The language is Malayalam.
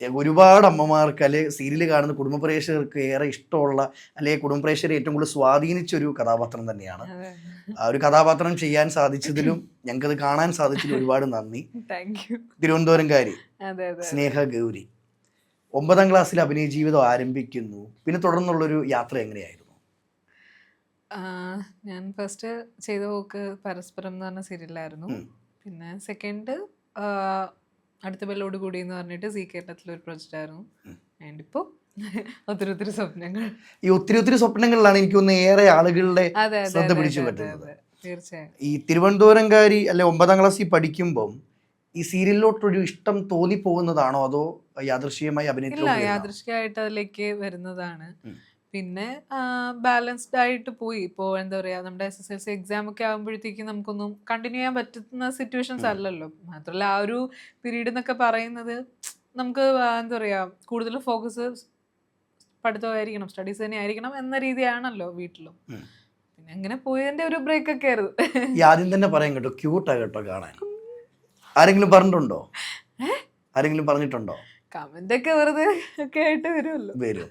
ഒരുപാട് അമ്മമാർക്ക് അല്ലെങ്കിൽ സീരിയൽ കാണുന്ന കുടുംബ പ്രേക്ഷകർക്ക് ഏറെ ഇഷ്ടമുള്ള അല്ലെങ്കിൽ കുടുംബ പ്രേക്ഷകരെ ഏറ്റവും കൂടുതൽ സ്വാധീനിച്ച ഒരു കഥാപാത്രം തന്നെയാണ്. അതെ. ആ ഒരു കഥാപാത്രം ചെയ്യാൻ സാധിച്ചതിലും ഞങ്ങൾക്കത് കാണാൻ സാധിച്ചതിലും ഒരുപാട് നന്ദി. Thank you. തിരുവനന്തപുരംകാരി അതെ അതെ സ്നേഹ ഗൗരി 9ാം ക്ലാസ്സിൽ അഭിനയ ജീവിതം ആരംഭിക്കുന്നു. പിന്നെ തുടർന്നുള്ളൊരു യാത്ര എങ്ങനെയായിരുന്നു? ഞാൻ ഫസ്റ്റ് ചെയ്ത പോക്ക് പരസ്പരം എന്ന് പറഞ്ഞ സീരിയലായിരുന്നു. ഉം. പിന്നെ സെക്കൻഡ് അടുത്ത ബെല്ലോട് കൂടി എന്ന് പറഞ്ഞിട്ട് സി കേരളത്തിലൊരു പ്രൊജക്റ്റ് ആയിരുന്നു. ആൻഡ് ഇപ്പോൾ ഒത്തിരി ഒത്തിരി സ്വപ്നങ്ങൾ. ഈ ഒത്തിരി സ്വപ്നങ്ങളിലാണ് എനിക്ക് തോന്നുന്നു ഏറെ ആളുകളുടെ അതെ അതെ ശ്രദ്ധ അതെ പിടിച്ചു അതെ അതെ പറ്റുന്നത്. അതെ തീർച്ചയായും. ഈ തിരുവനന്തപുരംകാരി അല്ലെ 9ാം ക്ലാസ്സിൽ പഠിക്കുമ്പം ഈ സീരിയലിലോട്ടൊരു ഇഷ്ടം തോന്നിപ്പോകുന്നതാണോ അതോ യാദൃശ്ചികമായി ഇല്ല, അഭിനയത്തിലോട്ട് യാദൃശ്ചികമായിട്ട് അതിലേക്ക് വരുന്നതാണ്. ഉം. പിന്നെ ബാലൻസ്ഡ് ആയിട്ട് പോയി. ഇപ്പോൾ എന്താ പറയുക, നമ്മുടെ SSLC എക്സാം ഒക്കെ ആകുമ്പോഴത്തേക്കും നമുക്കൊന്നും കണ്ടിന്യൂ ചെയ്യാൻ പറ്റുന്ന സിറ്റുവേഷൻസ് അല്ലല്ലോ. മാത്രമല്ല ആ ഒരു പീരീഡ് എന്നൊക്കെ പറയുന്നത് നമുക്ക് എന്താ പറയുക, കൂടുതൽ ഫോക്കസ് പഠിത്തമായിരിക്കണം, സ്റ്റഡീസ് തന്നെ ആയിരിക്കണം എന്ന രീതിയാണല്ലോ വീട്ടിലും. ഉം. പിന്നെ അങ്ങനെ പോയതിന്റെ ഒരു ബ്രേക്ക് ഒക്കെ ആയിരുന്നു. ഈ ആദ്യം തന്നെ പറയാൻ കേട്ടോ, ക്യൂട്ടാ കേട്ടോ കാണാൻ. ആരെങ്കിലും പറഞ്ഞിട്ടുണ്ടോ? ആരെങ്കിലും പറഞ്ഞിട്ടുണ്ടോ? കമന്റ് ഒക്കെ വെറുതെ ഒക്കെ ആയിട്ട് വരുമല്ലോ. വരും.